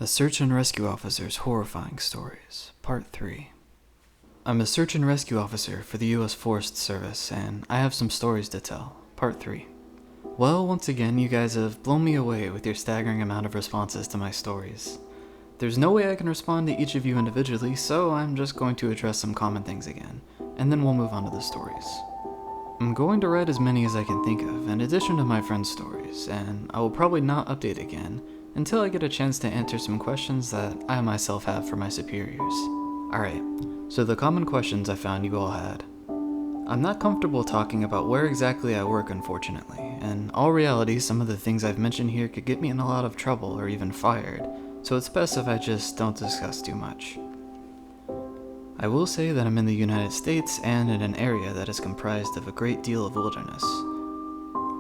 A Search and Rescue Officer's Horrifying Stories, Part 3. I'm a search and rescue officer for the U.S. Forest Service, and I have some stories to tell, Part 3. Well, once again, you guys have blown me away with your staggering amount of responses to my stories. There's no way I can respond to each of you individually, so I'm just going to address some common things again, and then we'll move on to the stories. I'm going to read as many as I can think of, in addition to my friend's stories, and I will probably not update again until I get a chance to answer some questions that I myself have for my superiors. Alright, so the common questions I found you all had. I'm not comfortable talking about where exactly I work, unfortunately. In all reality, some of the things I've mentioned here could get me in a lot of trouble or even fired, so it's best if I just don't discuss too much. I will say that I'm in the United States and in an area that is comprised of a great deal of wilderness.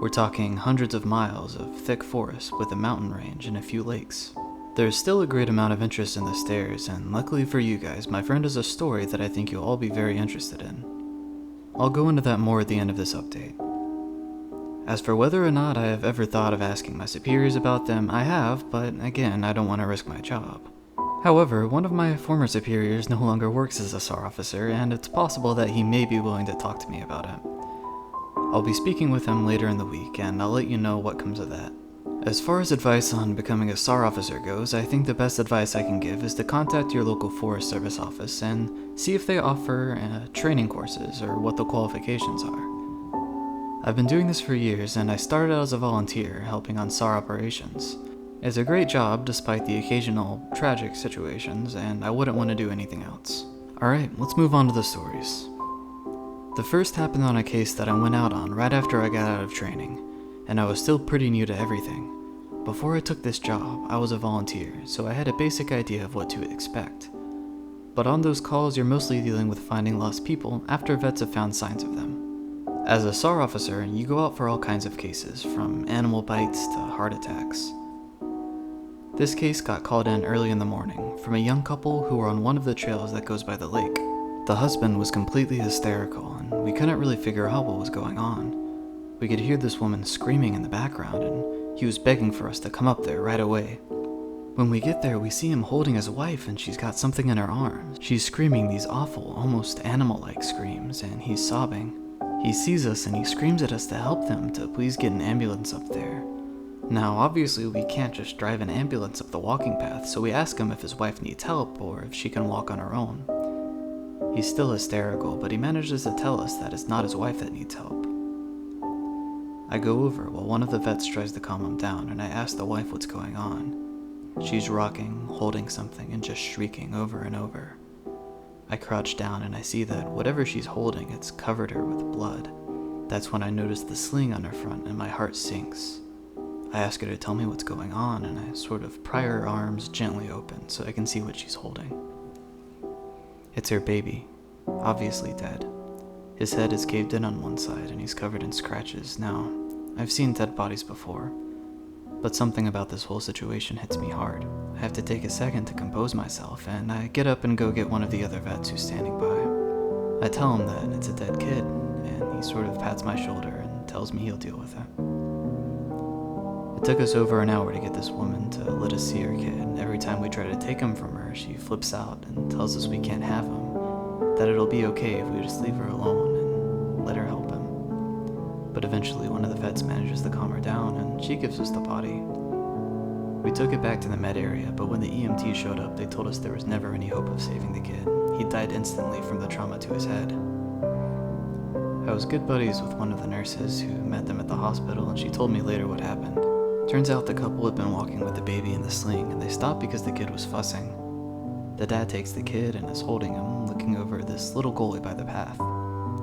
We're talking hundreds of miles of thick forest with a mountain range and a few lakes. There's still a great amount of interest in the stairs, and luckily for you guys, my friend has a story that I think you'll all be very interested in. I'll go into that more at the end of this update. As for whether or not I have ever thought of asking my superiors about them, I have, but again, I don't want to risk my job. However, one of my former superiors no longer works as a SAR officer, and it's possible that he may be willing to talk to me about it. I'll be speaking with him later in the week, and I'll let you know what comes of that. As far as advice on becoming a SAR officer goes, I think the best advice I can give is to contact your local Forest Service office and see if they offer training courses or what the qualifications are. I've been doing this for years, and I started out as a volunteer helping on SAR operations. It's a great job despite the occasional tragic situations, and I wouldn't want to do anything else. Alright, let's move on to the stories. The first happened on a case that I went out on right after I got out of training, and I was still pretty new to everything. Before I took this job, I was a volunteer, so I had a basic idea of what to expect. But on those calls, you're mostly dealing with finding lost people after vets have found signs of them. As a SAR officer, you go out for all kinds of cases, from animal bites to heart attacks. This case got called in early in the morning from a young couple who were on one of the trails that goes by the lake. The husband was completely hysterical, and we couldn't really figure out what was going on. We could hear this woman screaming in the background, and he was begging for us to come up there right away. When we get there, we see him holding his wife, and she's got something in her arms. She's screaming these awful, almost animal-like screams, and he's sobbing. He sees us, and he screams at us to help them to please get an ambulance up there. Now, obviously, we can't just drive an ambulance up the walking path, so we ask him if his wife needs help or if she can walk on her own. He's still hysterical, but he manages to tell us that it's not his wife that needs help. I go over while one of the vets tries to calm him down, and I ask the wife what's going on. She's rocking, holding something, and just shrieking over and over. I crouch down and I see that whatever she's holding, it's covered her with blood. That's when I notice the sling on her front and my heart sinks. I ask her to tell me what's going on, and I sort of pry her arms gently open so I can see what she's holding. It's her baby, obviously dead. His head is caved in on one side and he's covered in scratches. Now, I've seen dead bodies before, but something about this whole situation hits me hard. I have to take a second to compose myself, and I get up and go get one of the other vets who's standing by. I tell him that it's a dead kid, and he sort of pats my shoulder and tells me he'll deal with it. It took us over an hour to get this woman to let us see her kid. Every time we try to take him from her, she flips out and tells us we can't have him, that it'll be okay if we just leave her alone and let her help him. But eventually one of the vets manages to calm her down, and she gives us the body. We took it back to the med area, but when the EMT showed up, they told us there was never any hope of saving the kid. He died instantly from the trauma to his head. I was good buddies with one of the nurses who met them at the hospital, and she told me later what happened. Turns out the couple had been walking with the baby in the sling, and they stopped because the kid was fussing. The dad takes the kid and is holding him, looking over this little gully by the path.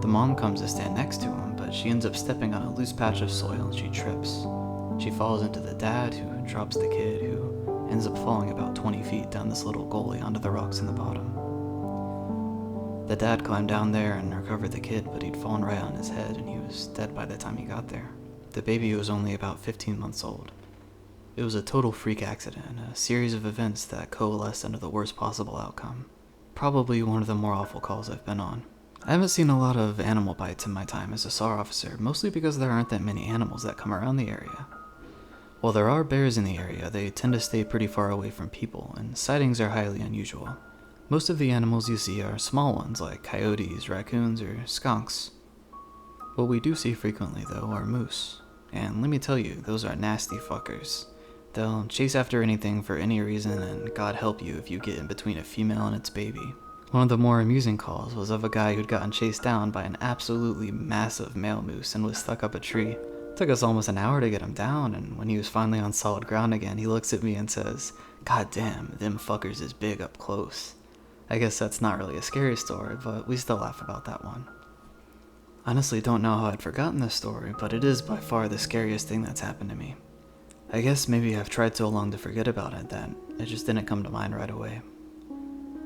The mom comes to stand next to him, but she ends up stepping on a loose patch of soil and she trips. She falls into the dad, who drops the kid, who ends up falling about 20 feet down this little gully onto the rocks in the bottom. The dad climbed down there and recovered the kid, but he'd fallen right on his head and he was dead by the time he got there. The baby was only about 15 months old. It was a total freak accident, a series of events that coalesced into the worst possible outcome. Probably one of the more awful calls I've been on. I haven't seen a lot of animal bites in my time as a SAR officer, mostly because there aren't that many animals that come around the area. While there are bears in the area, they tend to stay pretty far away from people, and sightings are highly unusual. Most of the animals you see are small ones like coyotes, raccoons, or skunks. What we do see frequently, though, are moose. And let me tell you, those are nasty fuckers. They'll chase after anything for any reason, and God help you if you get in between a female and its baby. One of the more amusing calls was of a guy who'd gotten chased down by an absolutely massive male moose and was stuck up a tree. It took us almost an hour to get him down, and when he was finally on solid ground again, he looks at me and says, "God damn, them fuckers is big up close." I guess that's not really a scary story, but we still laugh about that one. Honestly, don't know how I'd forgotten this story, but it is by far the scariest thing that's happened to me. I guess maybe I've tried so long to forget about it that it just didn't come to mind right away.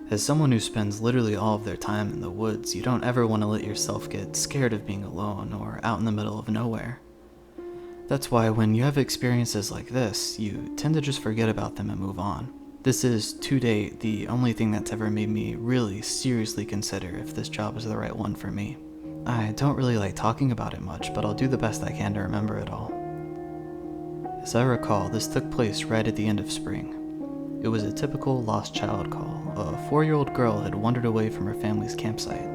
As someone who spends literally all of their time in the woods, you don't ever want to let yourself get scared of being alone or out in the middle of nowhere. That's why when you have experiences like this, you tend to just forget about them and move on. This is, to date, the only thing that's ever made me really seriously consider if this job is the right one for me. I don't really like talking about it much, but I'll do the best I can to remember it all. As I recall, this took place right at the end of spring. It was a typical lost child call. A 4-year-old girl had wandered away from her family's campsite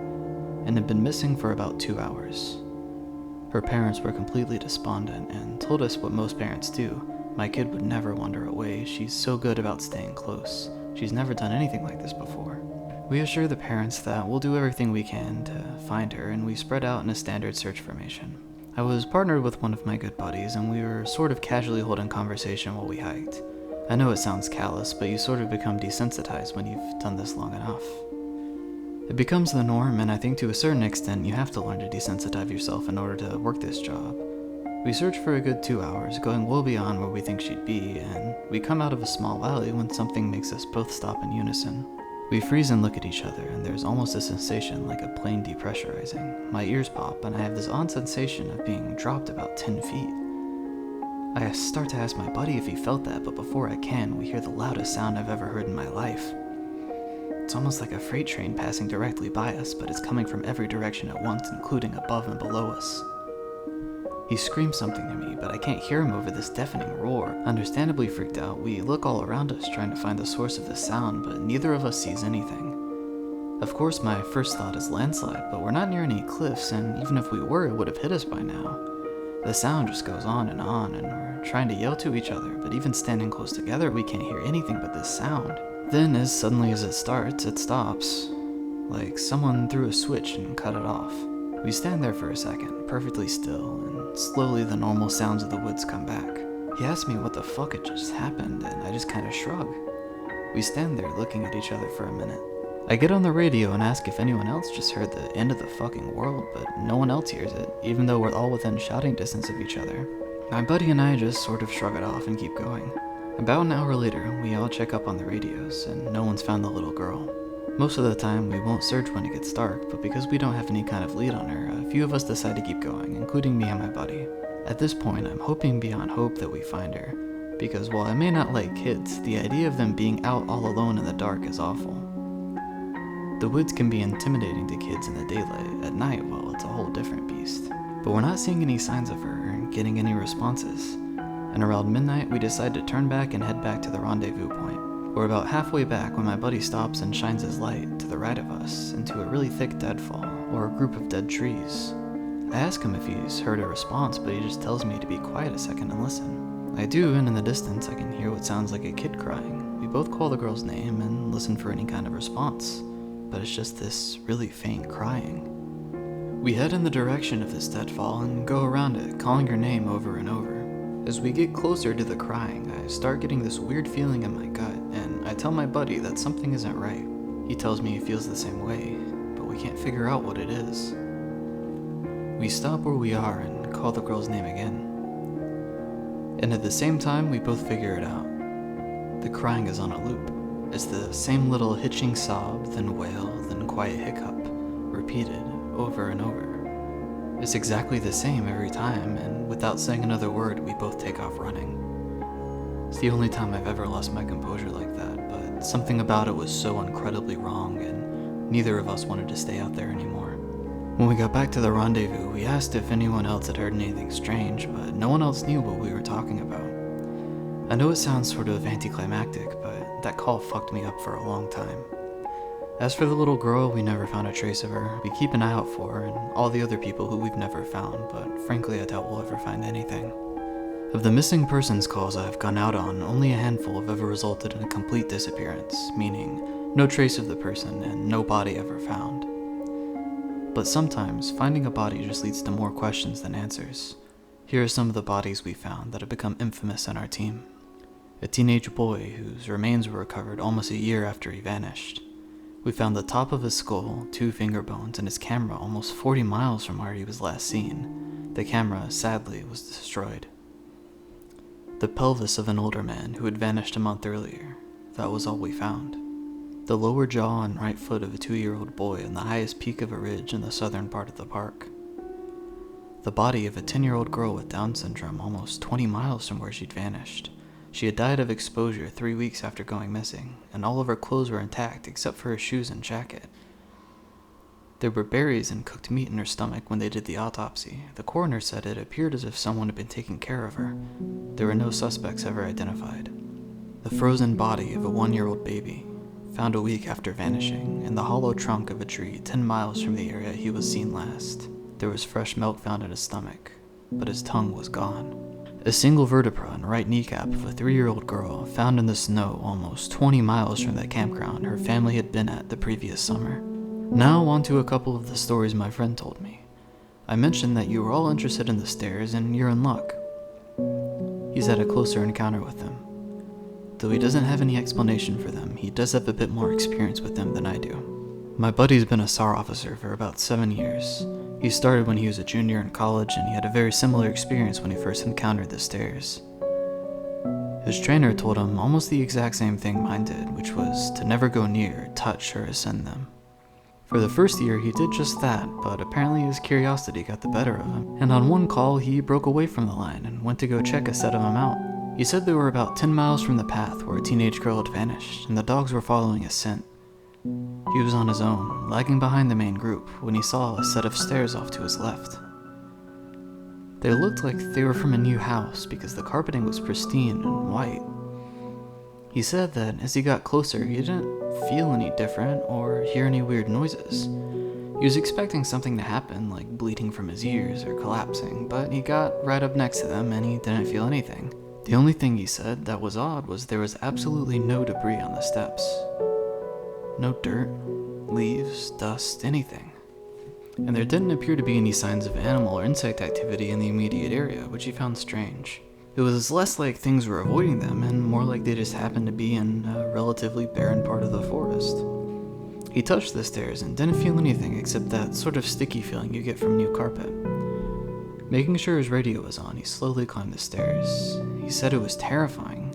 and had been missing for about 2 hours. Her parents were completely despondent and told us what most parents do. My kid would never wander away. She's so good about staying close. She's never done anything like this before. We assure the parents that we'll do everything we can to find her, and we spread out in a standard search formation. I was partnered with one of my good buddies, and we were sort of casually holding conversation while we hiked. I know it sounds callous, but you sort of become desensitized when you've done this long enough. It becomes the norm, and I think to a certain extent you have to learn to desensitize yourself in order to work this job. We search for a good 2 hours, going well beyond where we think she'd be, and we come out of a small valley when something makes us both stop in unison. We freeze and look at each other, and there's almost a sensation like a plane depressurizing. My ears pop, and I have this odd sensation of being dropped about 10 feet. I start to ask my buddy if he felt that, but before I can, we hear the loudest sound I've ever heard in my life. It's almost like a freight train passing directly by us, but it's coming from every direction at once, including above and below us. He screams something to me, but I can't hear him over this deafening roar. Understandably freaked out, we look all around us trying to find the source of the sound, but neither of us sees anything. Of course, my first thought is landslide, but we're not near any cliffs, and even if we were, it would have hit us by now. The sound just goes on, and we're trying to yell to each other, but even standing close together, we can't hear anything but this sound. Then, as suddenly as it starts, it stops. Like someone threw a switch and cut it off. We stand there for a second, perfectly still, and slowly the normal sounds of the woods come back. He asked me what the fuck had just happened, and I just kinda shrug. We stand there looking at each other for a minute. I get on the radio and ask if anyone else just heard the end of the fucking world, but no one else hears it, even though we're all within shouting distance of each other. My buddy and I just sort of shrug it off and keep going. About an hour later, we all check up on the radios, and no one's found the little girl. Most of the time, we won't search when it gets dark, but because we don't have any kind of lead on her, a few of us decide to keep going, including me and my buddy. At this point, I'm hoping beyond hope that we find her, because while I may not like kids, the idea of them being out all alone in the dark is awful. The woods can be intimidating to kids in the daylight. At night, well, it's a whole different beast. But we're not seeing any signs of her or getting any responses. And around midnight, we decide to turn back and head back to the rendezvous point. We're about halfway back when my buddy stops and shines his light to the right of us into a really thick deadfall, or a group of dead trees. I ask him if he's heard a response, but he just tells me to be quiet a second and listen. I do, and in the distance I can hear what sounds like a kid crying. We both call the girl's name and listen for any kind of response, but it's just this really faint crying. We head in the direction of this deadfall and go around it, calling her name over and over. As we get closer to the crying, I start getting this weird feeling in my gut, and I tell my buddy that something isn't right. He tells me he feels the same way, but we can't figure out what it is. We stop where we are and call the girl's name again. And at the same time, we both figure it out. The crying is on a loop. It's the same little hitching sob, then wail, then quiet hiccup, repeated over and over. It's exactly the same every time, and without saying another word, we both take off running. It's the only time I've ever lost my composure like that, but something about it was so incredibly wrong, and neither of us wanted to stay out there anymore. When we got back to the rendezvous, we asked if anyone else had heard anything strange, but no one else knew what we were talking about. I know it sounds sort of anticlimactic, but that call fucked me up for a long time. As for the little girl, we never found a trace of her. We keep an eye out for her and all the other people who we've never found, but frankly I doubt we'll ever find anything. Of the missing persons calls I've gone out on, only a handful have ever resulted in a complete disappearance, meaning no trace of the person and no body ever found. But sometimes, finding a body just leads to more questions than answers. Here are some of the bodies we found that have become infamous on our team. A teenage boy whose remains were recovered almost a year after he vanished. We found the top of his skull, 2 finger bones, and his camera almost 40 miles from where he was last seen. The camera, sadly, was destroyed. The pelvis of an older man who had vanished a month earlier. That was all we found. The lower jaw and right foot of a 2-year-old boy on the highest peak of a ridge in the southern part of the park. The body of a 10-year-old girl with Down syndrome almost 20 miles from where she'd vanished. She had died of exposure 3 weeks after going missing, and all of her clothes were intact except for her shoes and jacket. There were berries and cooked meat in her stomach when they did the autopsy. The coroner said it appeared as if someone had been taking care of her. There were no suspects ever identified. The frozen body of a 1-year-old baby, found a week after vanishing, in the hollow trunk of a tree 10 miles from the area he was seen last. There was fresh milk found in his stomach, but his tongue was gone. A single vertebra and right kneecap of a 3-year-old girl found in the snow almost 20 miles from the campground her family had been at the previous summer. Now on to a couple of the stories my friend told me. I mentioned that you were all interested in the stairs and you're in luck. He's had a closer encounter with them. Though he doesn't have any explanation for them, he does have a bit more experience with them than I do. My buddy's been a SAR officer for about 7 years. He started when he was a junior in college, and he had a very similar experience when he first encountered the stairs. His trainer told him almost the exact same thing mine did, which was to never go near, touch, or ascend them. For the first year, he did just that, but apparently his curiosity got the better of him, and on one call, he broke away from the line and went to go check a set of them out. He said they were about 10 miles from the path where a teenage girl had vanished, and the dogs were following a scent. He was on his own, lagging behind the main group, when he saw a set of stairs off to his left. They looked like they were from a new house because the carpeting was pristine and white. He said that as he got closer, he didn't feel any different or hear any weird noises. He was expecting something to happen, like bleeding from his ears or collapsing, but he got right up next to them and he didn't feel anything. The only thing he said that was odd was there was absolutely no debris on the steps. No dirt, leaves, dust, anything. And there didn't appear to be any signs of animal or insect activity in the immediate area, which he found strange. It was less like things were avoiding them and more like they just happened to be in a relatively barren part of the forest. He touched the stairs and didn't feel anything except that sort of sticky feeling you get from new carpet. Making sure his radio was on, he slowly climbed the stairs. He said it was terrifying,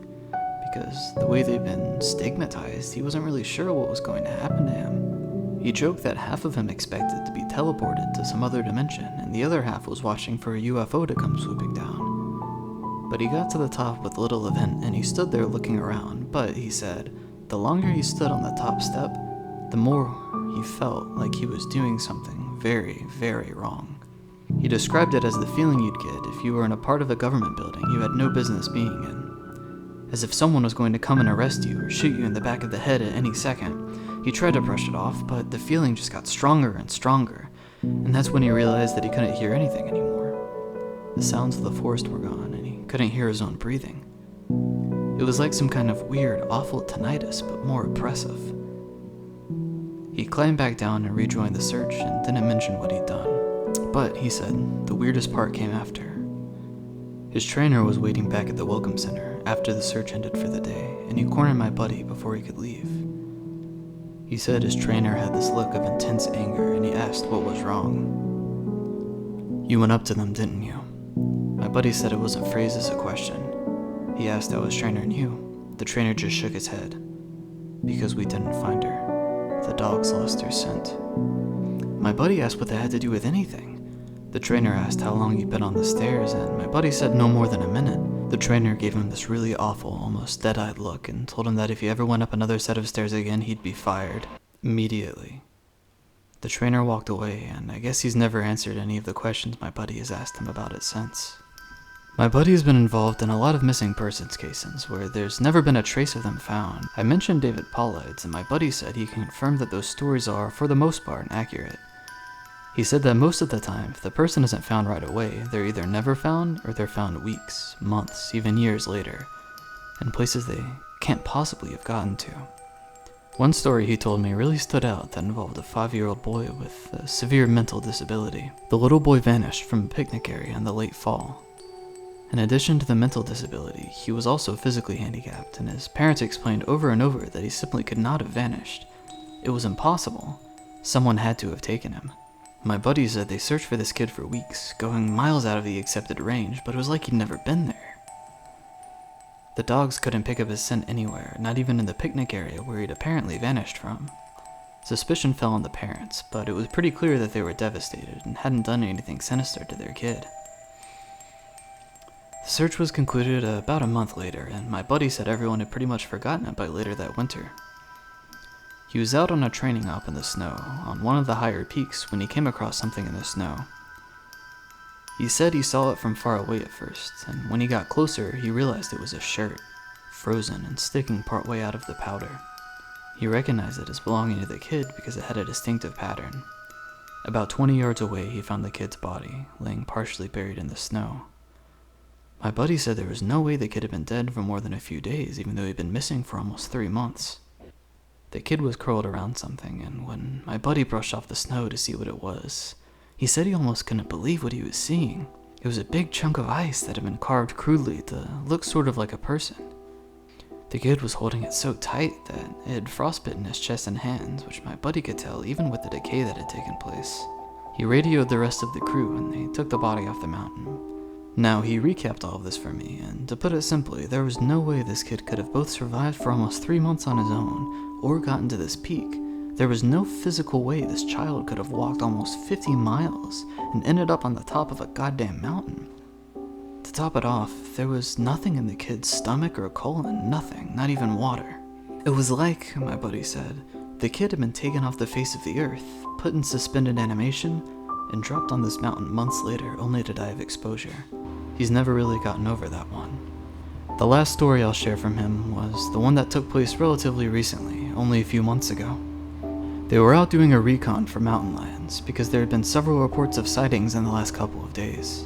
because the way they'd been stigmatized, he wasn't really sure what was going to happen to him. He joked that half of him expected to be teleported to some other dimension, and the other half was watching for a UFO to come swooping down. But he got to the top with little event, and he stood there looking around, but, he said, the longer he stood on the top step, the more he felt like he was doing something very, very wrong. He described it as the feeling you'd get if you were in a part of a government building you had no business being in. As if someone was going to come and arrest you or shoot you in the back of the head at any second. He tried to brush it off, but the feeling just got stronger and stronger, and that's when he realized that he couldn't hear anything anymore. The sounds of the forest were gone, and he couldn't hear his own breathing. It was like some kind of weird, awful tinnitus, but more oppressive. He climbed back down and rejoined the search and didn't mention what he'd done. But, he said, the weirdest part came after. His trainer was waiting back at the welcome center after the search ended for the day, and he cornered my buddy before he could leave. He said his trainer had this look of intense anger, and he asked what was wrong. You went up to them, didn't you? My buddy said it wasn't phrased as a question. He asked how his trainer knew. The trainer just shook his head. Because we didn't find her. The dogs lost her scent. My buddy asked what that had to do with anything. The trainer asked how long he'd been on the stairs, and my buddy said no more than a minute. The trainer gave him this really awful, almost dead-eyed look and told him that if he ever went up another set of stairs again, he'd be fired. Immediately. The trainer walked away, and I guess he's never answered any of the questions my buddy has asked him about it since. My buddy's been involved in a lot of missing persons cases where there's never been a trace of them found. I mentioned David Paulides, and my buddy said he confirmed that those stories are, for the most part, accurate. He said that most of the time, if the person isn't found right away, they're either never found or they're found weeks, months, even years later, in places they can't possibly have gotten to. One story he told me really stood out that involved a 5-year-old boy with a severe mental disability. The little boy vanished from a picnic area in the late fall. In addition to the mental disability, he was also physically handicapped, and his parents explained over and over that he simply could not have vanished. It was impossible. Someone had to have taken him. My buddy said they searched for this kid for weeks, going miles out of the accepted range, but it was like he'd never been there. The dogs couldn't pick up his scent anywhere, not even in the picnic area where he'd apparently vanished from. Suspicion fell on the parents, but it was pretty clear that they were devastated and hadn't done anything sinister to their kid. The search was concluded about a month later, and my buddy said everyone had pretty much forgotten it by later that winter. He was out on a training op in the snow, on one of the higher peaks, when he came across something in the snow. He said he saw it from far away at first, and when he got closer, he realized it was a shirt, frozen and sticking partway out of the powder. He recognized it as belonging to the kid because it had a distinctive pattern. About 20 yards away, he found the kid's body, laying partially buried in the snow. My buddy said there was no way the kid had been dead for more than a few days, even though he'd been missing for almost 3 months. The kid was curled around something, and when my buddy brushed off the snow to see what it was, he said he almost couldn't believe what he was seeing. It was a big chunk of ice that had been carved crudely to look sort of like a person. The kid was holding it so tight that it had frostbitten his chest and hands, which my buddy could tell even with the decay that had taken place. He radioed the rest of the crew and they took the body off the mountain. Now, he recapped all of this for me, and to put it simply, there was no way this kid could have both survived for almost 3 months on his own, or gotten to this peak. There was no physical way this child could have walked almost 50 miles and ended up on the top of a goddamn mountain. To top it off, there was nothing in the kid's stomach or colon, nothing, not even water. It was like, my buddy said, the kid had been taken off the face of the earth, put in suspended animation, and dropped on this mountain months later only to die of exposure. He's never really gotten over that one. The last story I'll share from him was the one that took place relatively recently, only a few months ago. They were out doing a recon for mountain lions because there had been several reports of sightings in the last couple of days.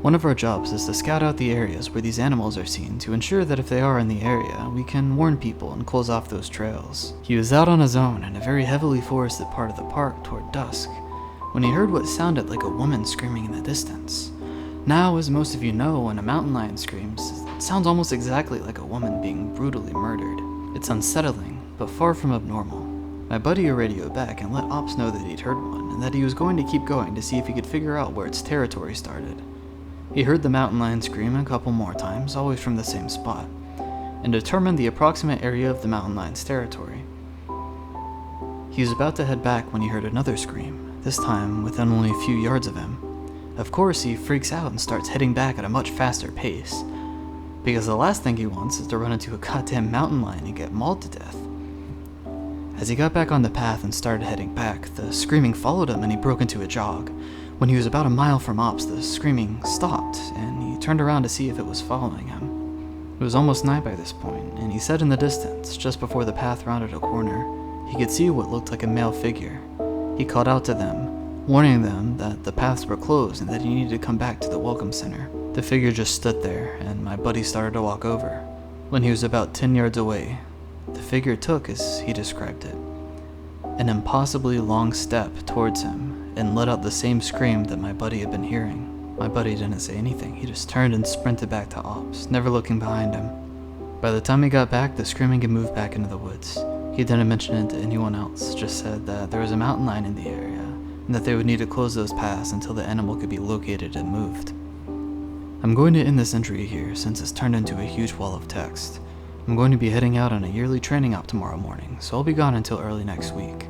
One of our jobs is to scout out the areas where these animals are seen to ensure that if they are in the area, we can warn people and close off those trails. He was out on his own in a very heavily forested part of the park toward dusk when he heard what sounded like a woman screaming in the distance. Now, as most of you know, when a mountain lion screams, it sounds almost exactly like a woman being brutally murdered. It's unsettling, but far from abnormal. My buddy radioed back and let Ops know that he'd heard one, and that he was going to keep going to see if he could figure out where its territory started. He heard the mountain lion scream a couple more times, always from the same spot, and determined the approximate area of the mountain lion's territory. He was about to head back when he heard another scream, this time within only a few yards of him. Of course, he freaks out and starts heading back at a much faster pace, because the last thing he wants is to run into a goddamn mountain lion and get mauled to death. As he got back on the path and started heading back, the screaming followed him and he broke into a jog. When he was about a mile from Ops, the screaming stopped, and he turned around to see if it was following him. It was almost night by this point, and he said in the distance, just before the path rounded a corner, he could see what looked like a male figure. He called out to them, warning them that the paths were closed and that he needed to come back to the welcome center. The figure just stood there, and my buddy started to walk over. When he was about 10 yards away, the figure took, as he described it, an impossibly long step towards him and let out the same scream that my buddy had been hearing. My buddy didn't say anything, he just turned and sprinted back to Ops, never looking behind him. By the time he got back, the screaming had moved back into the woods. He didn't mention it to anyone else, just said that there was a mountain lion in the area, and that they would need to close those paths until the animal could be located and moved. I'm going to end this entry here since it's turned into a huge wall of text. I'm going to be heading out on a yearly training op tomorrow morning, so I'll be gone until early next week.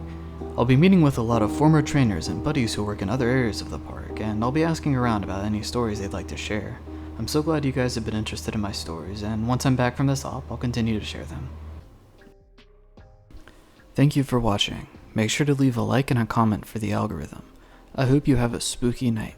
I'll be meeting with a lot of former trainers and buddies who work in other areas of the park, and I'll be asking around about any stories they'd like to share. I'm so glad you guys have been interested in my stories, and once I'm back from this op, I'll continue to share them. Thank you for watching. Make sure to leave a like and a comment for the algorithm. I hope you have a spooky night.